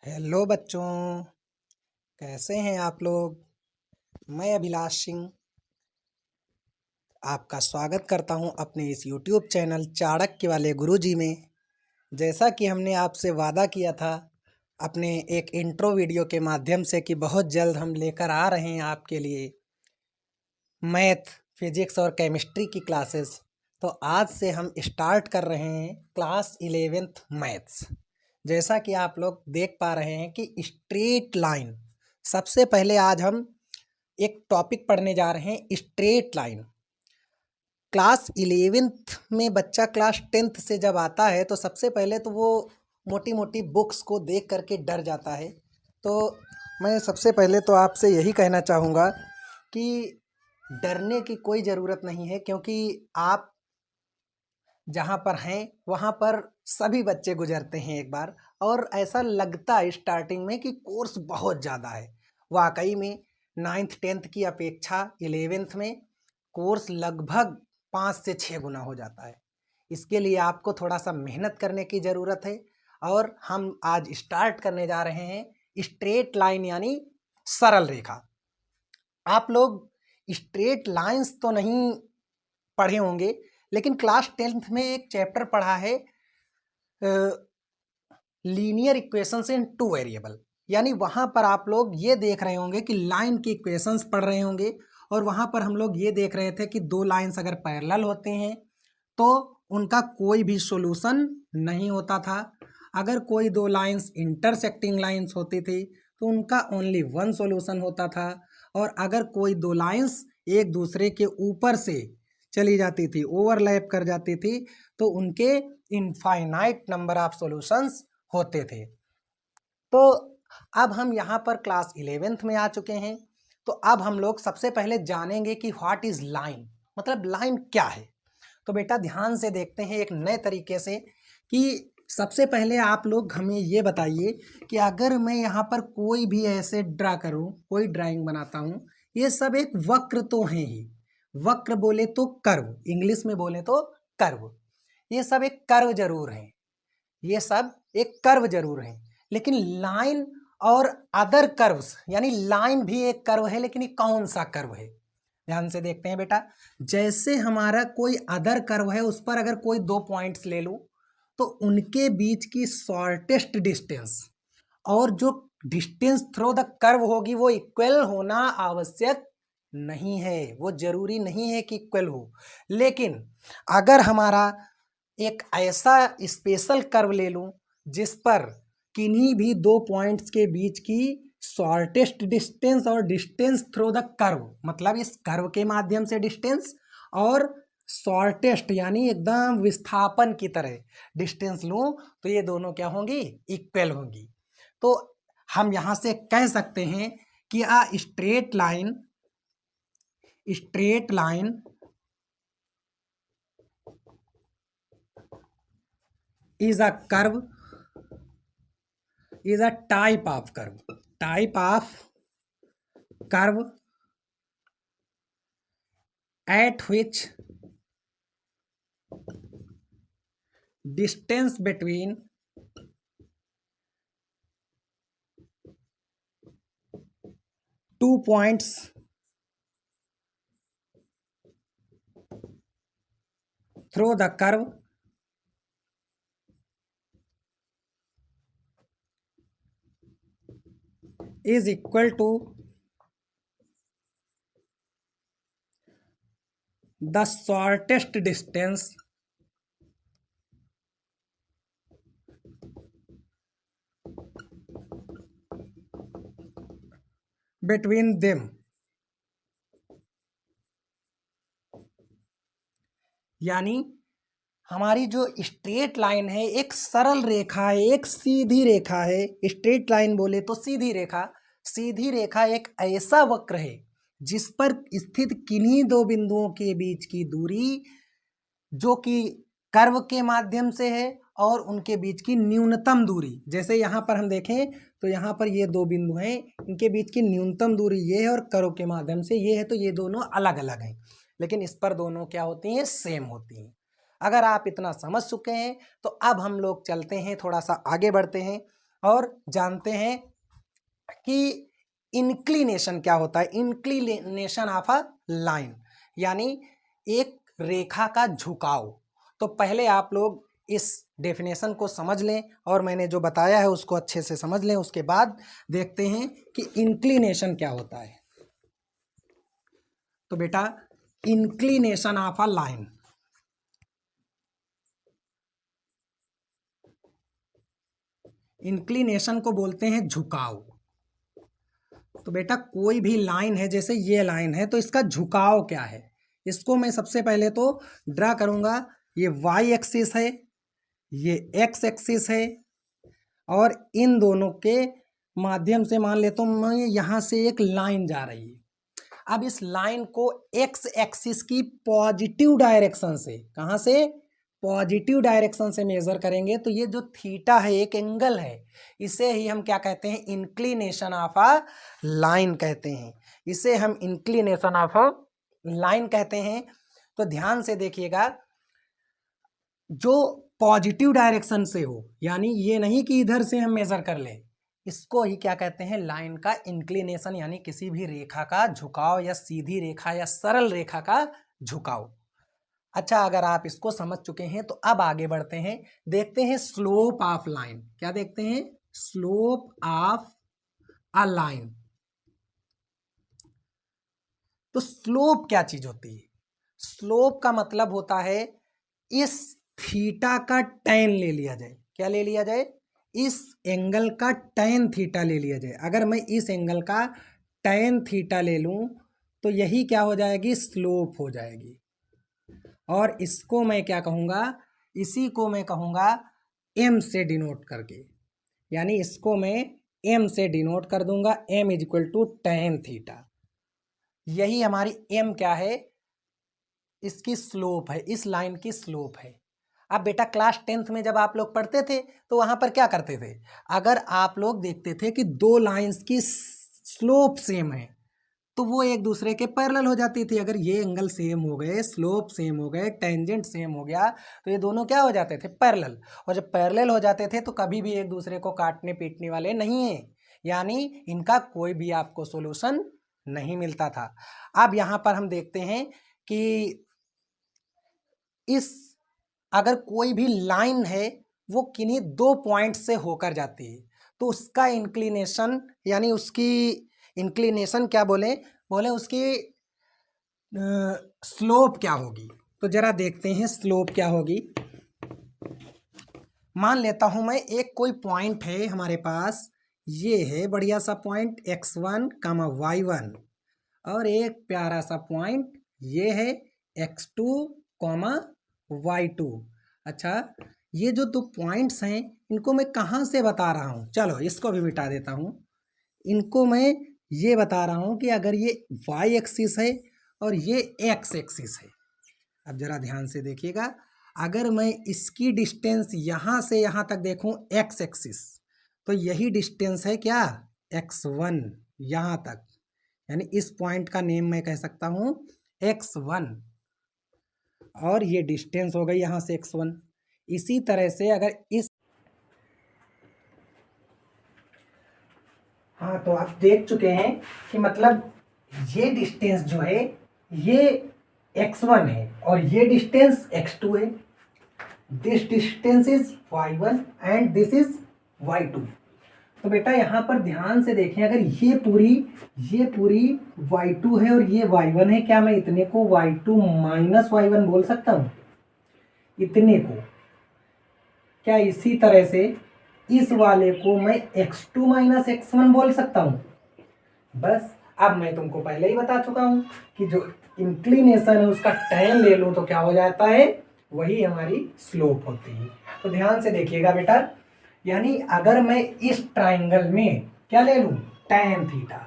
Hello बच्चों, कैसे हैं आप लोग। मैं अभिलाष सिंह आपका स्वागत करता हूं अपने इस यूट्यूब चैनल चाणक्य वाले गुरुजी में। जैसा कि हमने आपसे वादा किया था अपने एक इंट्रो वीडियो के माध्यम से कि बहुत जल्द हम लेकर आ रहे हैं आपके लिए मैथ, फिजिक्स और केमिस्ट्री की क्लासेस। तो आज से हम स्टार्ट कर रहे हैं क्लास 11th मैथ्स। जैसा कि आप लोग देख पा रहे हैं कि स्ट्रेट लाइन, सबसे पहले आज हम एक टॉपिक पढ़ने जा रहे हैं, स्ट्रेट लाइन। क्लास 11th में बच्चा क्लास 10th से जब आता है तो सबसे पहले तो वो मोटी मोटी बुक्स को देख करके डर जाता है। तो मैं सबसे पहले तो आपसे यही कहना चाहूँगा कि डरने की कोई ज़रूरत नहीं है, क्योंकि आप जहाँ पर हैं वहाँ पर सभी बच्चे गुजरते हैं एक बार, और ऐसा लगता है स्टार्टिंग में कि कोर्स बहुत ज़्यादा है। वाकई में 9th 10th की अपेक्षा 11th में कोर्स लगभग 5 से 6 गुना हो जाता है। इसके लिए आपको थोड़ा सा मेहनत करने की ज़रूरत है। और हम आज स्टार्ट करने जा रहे हैं स्ट्रेट लाइन, यानी सरल रेखा। आप लोग स्ट्रेट लाइंस तो नहीं पढ़े होंगे, लेकिन क्लास 10th में एक चैप्टर पढ़ा है लीनियर इक्वेशंस इन टू वेरिएबल। यानी वहाँ पर आप लोग ये देख रहे होंगे कि लाइन की इक्वेशंस पढ़ रहे होंगे, और वहाँ पर हम लोग ये देख रहे थे कि दो लाइंस अगर पैरेलल होते हैं तो उनका कोई भी सॉल्यूशन नहीं होता था। अगर कोई दो लाइंस इंटरसेक्टिंग लाइंस होती थी तो उनका ओनली वन सॉल्यूशन होता था। और अगर कोई दो लाइंस एक दूसरे के ऊपर से चली जाती थी, ओवरलैप कर जाती थी, तो उनके इनफाइनाइट नंबर ऑफ सॉल्यूशंस होते थे। तो अब हम यहाँ पर क्लास 11th में आ चुके हैं। तो अब हम लोग सबसे पहले जानेंगे कि व्हाट इज लाइन, मतलब लाइन क्या है। तो बेटा ध्यान से देखते हैं एक नए तरीके से कि सबसे पहले आप लोग हमें ये बताइए कि अगर मैं यहाँ पर कोई भी ऐसे ड्रा करूँ, कोई ड्राइंग बनाता हूँ, ये सब एक वक्र तो हैं ही। वक्र बोले तो कर्व, इंग्लिश में बोले तो कर्व। ये सब एक कर्व जरूर है, ये सब एक कर्व जरूर है। लेकिन लाइन और अदर कर्व्स, यानी लाइन भी एक कर्व है, लेकिन ये कौन सा कर्व है, ध्यान से देखते हैं बेटा। जैसे हमारा कोई अदर कर्व है, उस पर अगर कोई दो पॉइंट्स ले लूं तो उनके बीच की शॉर्टेस्ट डिस्टेंस और जो डिस्टेंस थ्रू द कर्व होगी वो इक्वल होना आवश्यक नहीं है, वो जरूरी नहीं है कि इक्वल हो। लेकिन अगर हमारा एक ऐसा स्पेशल कर्व ले लूं जिस पर किन्हीं भी दो पॉइंट्स के बीच की शॉर्टेस्ट डिस्टेंस और डिस्टेंस थ्रू द कर्व, मतलब इस कर्व के माध्यम से डिस्टेंस और शॉर्टेस्ट यानी एकदम विस्थापन की तरह डिस्टेंस लूं, तो ये दोनों क्या होंगी, इक्वल होंगी। तो हम यहां से कह सकते हैं कि straight line is a curve, is a type of curve at which distance between two points through the curve is equal to the shortest distance between them। यानी हमारी जो स्ट्रेट लाइन है एक सरल रेखा है, एक सीधी रेखा है। स्ट्रेट लाइन बोले तो सीधी रेखा। सीधी रेखा एक ऐसा वक्र है जिस पर स्थित किन्हीं दो बिंदुओं के बीच की दूरी जो कि कर्व के माध्यम से है और उनके बीच की न्यूनतम दूरी। जैसे यहाँ पर हम देखें तो यहाँ पर ये दो बिंदु हैं, इनके बीच की न्यूनतम दूरी ये है और कर्व के माध्यम से ये है, तो ये दोनों अलग अलग हैं, लेकिन इस पर दोनों क्या होती हैं, सेम होती हैं। अगर आप इतना समझ चुके हैं तो अब हम लोग चलते हैं, थोड़ा सा आगे बढ़ते हैं। और जानते हैं कि इंक्लिनेशन क्या होता है। इंक्लिनेशन ऑफ अ लाइन यानी एक रेखा का झुकाव। तो पहले आप लोग इस डेफिनेशन को समझ लें और मैंने जो बताया है उसको अच्छे से समझ लें, उसके बाद देखते हैं कि इंक्लिनेशन क्या होता है। तो बेटा inclination of a line, inclination को बोलते हैं झुकाव। तो बेटा कोई भी लाइन है, जैसे ये लाइन है, तो इसका झुकाव क्या है, इसको मैं सबसे पहले तो ड्रा करूंगा। ये वाई एक्सिस है, ये एक्स एक्सिस है, और इन दोनों के माध्यम से मान लेता हूँ मैं यहाँ से एक लाइन जा रही है। अब इस लाइन को एक्स एक्सिस की पॉजिटिव डायरेक्शन से, कहाँ से, पॉजिटिव डायरेक्शन से मेजर करेंगे तो ये जो थीटा है, एक एंगल है, इसे ही हम क्या कहते हैं, इंक्लिनेशन ऑफ अ लाइन कहते हैं। इसे हम इंक्लिनेशन ऑफ अ लाइन कहते हैं। तो ध्यान से देखिएगा, जो पॉजिटिव डायरेक्शन से हो, यानी ये नहीं कि इधर से हम मेजर कर लें, इसको ही क्या कहते हैं, लाइन का इंक्लिनेशन, यानी किसी भी रेखा का झुकाव या सीधी रेखा या सरल रेखा का झुकाव। अच्छा, अगर आप इसको समझ चुके हैं तो अब आगे बढ़ते हैं, देखते हैं स्लोप ऑफ लाइन। क्या देखते हैं, स्लोप ऑफ अ लाइन। तो स्लोप क्या चीज होती है, स्लोप का मतलब होता है इस थीटा का टैन ले लिया जाए। क्या ले लिया जाए, इस एंगल का टैन थीटा ले लिया जाए। अगर मैं इस एंगल का टैन थीटा ले लूं तो यही क्या हो जाएगी, स्लोप हो जाएगी। और इसको मैं क्या कहूँगा, इसी को मैं कहूँगा एम से डिनोट करके, यानी इसको मैं एम से डिनोट कर दूंगा, M is equal to tan theta. यही हमारी एम क्या है, इसकी स्लोप है, इस लाइन की स्लोप है। अब बेटा क्लास 10th में जब आप लोग पढ़ते थे तो वहाँ पर क्या करते थे, अगर आप लोग देखते थे कि दो लाइंस की स्लोप सेम है तो वो एक दूसरे के पैरेलल हो जाती थी। अगर ये एंगल सेम हो गए, स्लोप सेम हो गए, टेंजेंट सेम हो गया, तो ये दोनों क्या हो जाते थे, पैरेलल। और जब पैरेलल हो जाते थे तो कभी भी एक दूसरे को काटने पीटने वाले नहीं है, यानी इनका कोई भी आपको सॉल्यूशन नहीं मिलता था। अब यहाँ पर हम देखते हैं कि इस अगर कोई भी लाइन है वो किन्हीं दो पॉइंट से होकर जाती है तो उसका इंक्लिनेशन, यानी उसकी इंक्लिनेशन क्या बोले, उसकी स्लोप क्या होगी। तो जरा देखते हैं स्लोप क्या होगी। मान लेता हूं मैं एक कोई पॉइंट है हमारे पास, ये है बढ़िया सा पॉइंट x1 कामा y1, और एक प्यारा सा पॉइंट ये है x2 कामा y2। अच्छा, ये जो दो पॉइंट्स हैं इनको मैं कहाँ से बता रहा हूँ, चलो इसको भी मिटा देता हूँ। इनको मैं ये बता रहा हूँ कि अगर ये y एक्सिस है और ये x एक्सिस है। अब जरा ध्यान से देखिएगा, अगर मैं इसकी डिस्टेंस यहाँ से यहाँ तक देखूँ x एक्सिस, तो यही डिस्टेंस है क्या, x1 यहाँ तक, यानी इस पॉइंट का नेम मैं कह सकता हूँ x1, और ये डिस्टेंस हो गई यहाँ से x1। इसी तरह से अगर इस, हाँ तो आप देख चुके हैं कि मतलब ये डिस्टेंस जो है ये x1 है और ये डिस्टेंस x2 है। This distance is y1 and this is y2। तो बेटा यहाँ पर ध्यान से देखें, अगर ये पूरी y2 है और ये y1 है, क्या मैं इतने को y2 माइनस y1 बोल सकता हूँ, इतने को? क्या इसी तरह से इस वाले को मैं x2 माइनस x1 बोल सकता हूँ? बस अब मैं तुमको पहले ही बता चुका हूँ कि जो इंक्लिनेशन है उसका टैन ले लो तो क्या हो जाता है, वही हमारी स्लोप होती है। तो ध्यान से देखिएगा बेटा, यानी अगर मैं इस ट्राइंगल में क्या ले लूँ, टैन थीटा,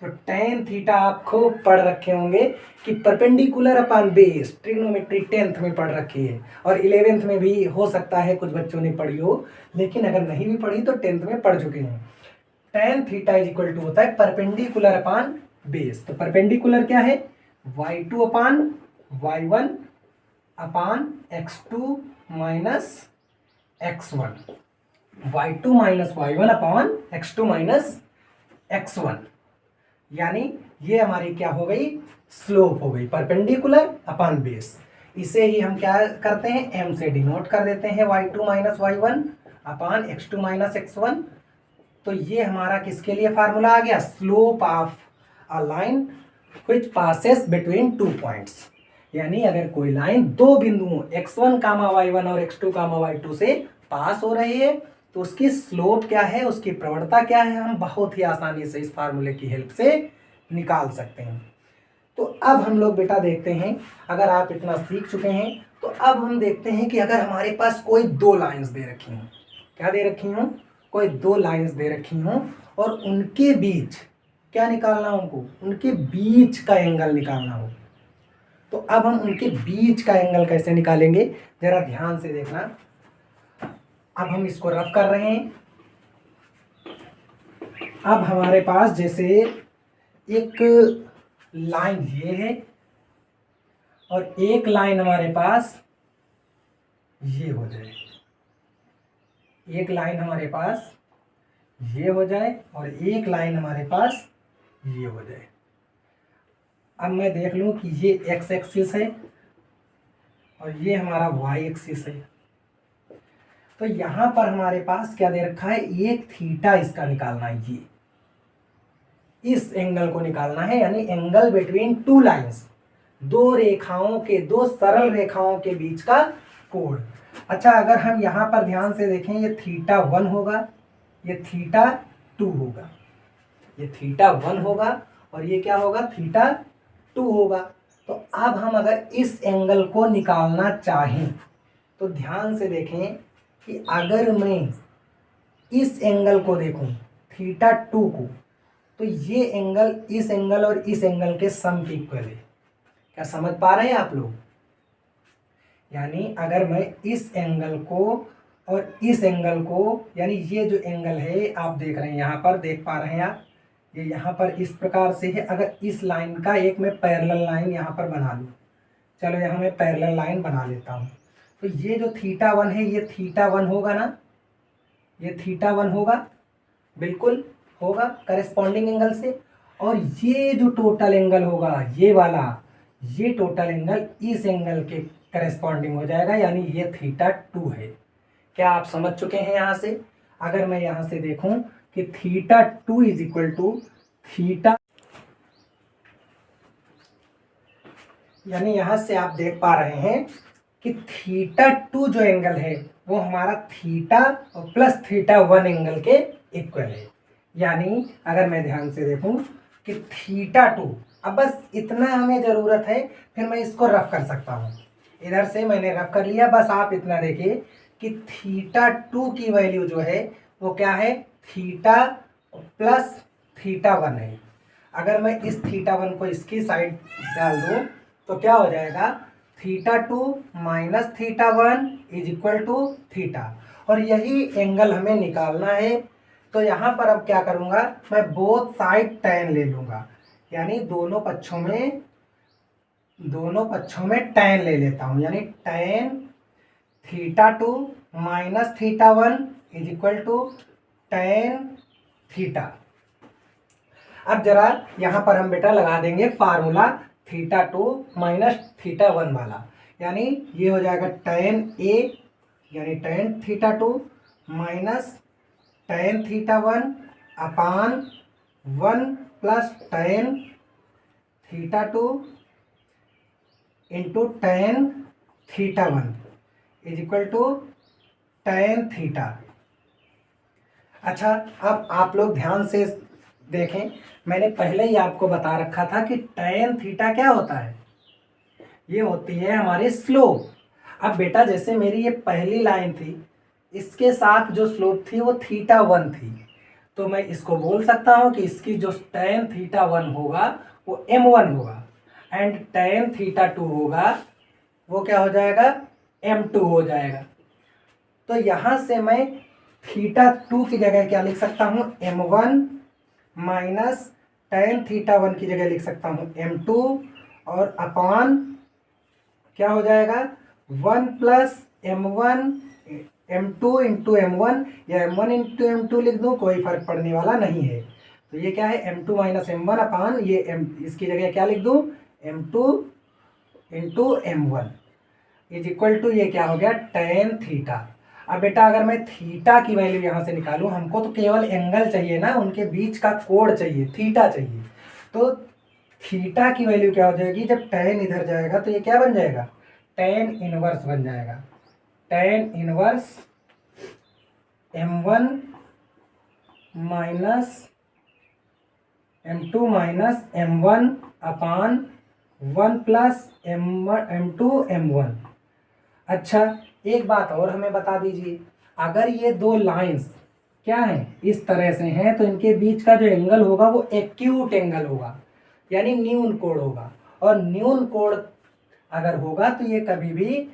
तो टैन थीटा आप खूब पढ़ रखे होंगे कि perpendicular upon base, trigonometry 10th में पढ़ रखी है, और 11th में भी हो सकता है कुछ बच्चों ने पढ़ी हो, लेकिन अगर नहीं भी पढ़ी तो 10th में पढ़ चुके हैं। tan theta is equal to होता है परपेंडिकुलर अपॉन बेस। तो परपेंडिकुलर क्या है, y2 upon y1 upon x2 minus x1। y2 minus y1 upon x2 minus x1, यानी ये हमारी क्या हो गई, स्लोप हो गई, परपेंडिकुलर अपॉन बेस। इसे ही हम क्या करते हैं, m से डिनोट कर देते हैं, y2 minus y1 upon x2 minus x1। तो ये हमारा किसके लिए फार्मूला आ गया, slope of a line which passes between two points. यानी अगर कोई लाइन दो बिंदुओं x1 कामा y1 और x2 कामा y2 से पास हो रही है तो उसकी स्लोप क्या है, उसकी प्रवणता क्या है, हम बहुत ही आसानी से इस फार्मूले की हेल्प से निकाल सकते हैं। तो अब हम लोग बेटा देखते हैं, अगर आप इतना सीख चुके हैं तो अब हम देखते हैं कि अगर हमारे पास कोई दो लाइंस दे रखी हों, क्या दे रखी हों, कोई दो लाइंस दे रखी हों और उनके बीच क्या निकालना हो, उनको उनके बीच का एंगल निकालना हो। तो अब हम उनके बीच का एंगल कैसे निकालेंगे, जरा ध्यान से देखना। अब हम इसको रफ कर रहे हैं। अब हमारे पास जैसे एक लाइन ये है और एक लाइन हमारे पास ये हो जाए, एक लाइन हमारे पास ये हो जाए और एक लाइन हमारे पास ये हो जाए। अब मैं देख लूं कि ये x एक्सिस है और ये हमारा y एक्सिस है। तो यहां पर हमारे पास क्या दे रखा है, एक थीटा इसका निकालना है, ये इस एंगल को निकालना है, यानी एंगल बिटवीन टू लाइंस, दो रेखाओं के, दो सरल रेखाओं के बीच का कोण। अच्छा, अगर हम यहाँ पर ध्यान से देखें, ये थीटा 1 होगा, ये थीटा 2 होगा, ये थीटा 1 होगा और ये क्या होगा, थीटा 2 होगा। तो अब हम अगर इस एंगल को निकालना चाहें तो ध्यान से देखें कि अगर मैं इस एंगल को देखूं, थीटा 2 को, तो ये एंगल इस एंगल और इस एंगल के सम के इक्वल है। क्या समझ पा रहे हैं आप लोग? यानी अगर मैं इस एंगल को और इस एंगल को, यानी ये जो एंगल है आप देख रहे हैं, यहाँ पर देख पा रहे हैं आप, ये यहाँ पर इस प्रकार से है। अगर इस लाइन का एक मैं पैरेलल लाइन यहाँ पर बना लूँ, चलो यहाँ मैं पैरेलल लाइन बना लेता हूँ, तो ये जो थीटा 1 है ये थीटा 1 होगा ना, ये थीटा 1 होगा, बिल्कुल होगा करेस्पॉन्डिंग एंगल से। और ये जो टोटल एंगल होगा ये वाला, ये टोटल एंगल इस एंगल के करेस्पॉन्डिंग हो जाएगा, यानी ये थीटा 2 है। क्या आप समझ चुके हैं? यहाँ से अगर मैं यहाँ से देखूं कि theta 2 is equal to theta, यानी यहां से आप देख पा रहे हैं कि थीटा 2 जो एंगल है वो हमारा थीटा और प्लस थीटा 1 एंगल के इक्वल है। यानी अगर मैं ध्यान से देखूं कि थीटा 2, अब बस इतना हमें ज़रूरत है, फिर मैं इसको रफ कर सकता हूं। इधर से मैंने रफ कर लिया, बस आप इतना देखिए कि थीटा 2 की वैल्यू जो है वो क्या है, थीटा प्लस थीटा 1 है। अगर मैं इस थीटा 1 को इसकी साइड डाल दूं तो क्या हो जाएगा, theta 2 minus theta 1 is equal to theta. और यही एंगल हमें निकालना है। तो यहाँ पर अब क्या करूँगा, मैं बोथ साइड tan ले लूँगा, यानी दोनों पक्षों में tan ले लेता हूँ, यानी tan theta 2 minus theta 1 is equal to tan theta. अब जरा यहाँ पर हम बेटा लगा देंगे फार्मूला थीटा 2 माइनस थीटा 1 वाला, यानी ये हो जाएगा tan A, यानी tan theta 2 minus tan theta 1 upon 1 plus tan theta 2 into tan theta 1 is equal to tan theta. अच्छा, अब आप लोग ध्यान से देखें, मैंने पहले ही आपको बता रखा था कि tan थीटा क्या होता है, ये होती है हमारी स्लोप। अब बेटा जैसे मेरी ये पहली लाइन थी, इसके साथ जो स्लोप थी वो थीटा 1 थी, तो मैं इसको बोल सकता हूँ कि इसकी जो tan थीटा 1 होगा वो m1 होगा, एंड tan थीटा 2 होगा वो क्या हो जाएगा, m2 हो जाएगा। तो यहाँ से मैं थीटा 2 की जगह क्या लिख सकता हूँ, m1 माइनस tan थीटा 1 की जगह लिख सकता हूँ m2, और अपॉन क्या हो जाएगा 1 plus m1 m2 into m1 या m1 इंटू m2 लिख दूँ, कोई फर्क पड़ने वाला नहीं है। तो ये क्या है, m2 माइनस m1 अपान ये इसकी जगह क्या लिख दूँ, m2 into m1 is equal to, ये क्या हो गया, tan थीटा। अब बेटा अगर मैं थीटा की वैल्यू यहाँ से निकालूँ, हमको तो केवल एंगल चाहिए ना, उनके बीच का कोण चाहिए, थीटा चाहिए। तो थीटा की वैल्यू क्या हो जाएगी, जब tan इधर जाएगा तो ये क्या बन जाएगा, tan इनवर्स बन जाएगा, tan inverse m1 minus m2 minus m1 अपान 1 प्लस m2 m1। अच्छा, एक बात और हमें बता दीजिए, अगर ये दो लाइंस क्या हैं, इस तरह से हैं, तो इनके बीच का जो एंगल होगा वो एक्यूट एंगल होगा, यानी न्यून कोण होगा। और न्यून कोण अगर होगा तो ये कभी भी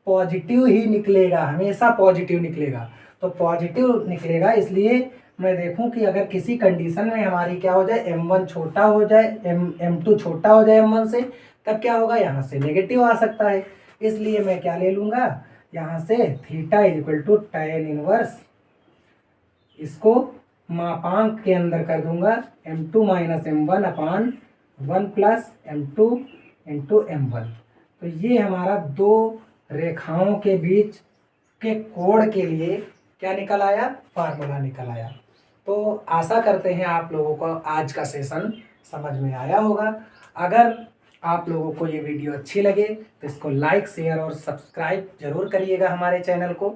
पॉजिटिव ही निकलेगा, हमेशा पॉजिटिव निकलेगा। तो पॉजिटिव निकलेगा, इसलिए मैं देखूं कि अगर किसी कंडीशन में हमारी क्या हो जाए, m1 छोटा हो जाए, m2 छोटा हो जाए m1 से, तब क्या होगा, यहाँ से नेगेटिव आ सकता है। इसलिए मैं क्या ले लूँगा, यहाँ से theta is equal to tan inverse, इसको मापांक के अंदर कर दूंगा, m2 माइनस m1 अपान 1 प्लस m2 इंटू m1। तो ये हमारा दो रेखाओं के बीच के कोण के लिए क्या निकल आया, फार्मूला निकल आया। तो आशा करते हैं आप लोगों को आज का सेशन समझ में आया होगा। अगर आप लोगों को ये वीडियो अच्छी लगे तो इसको लाइक, शेयर और सब्सक्राइब जरूर करिएगा हमारे चैनल को।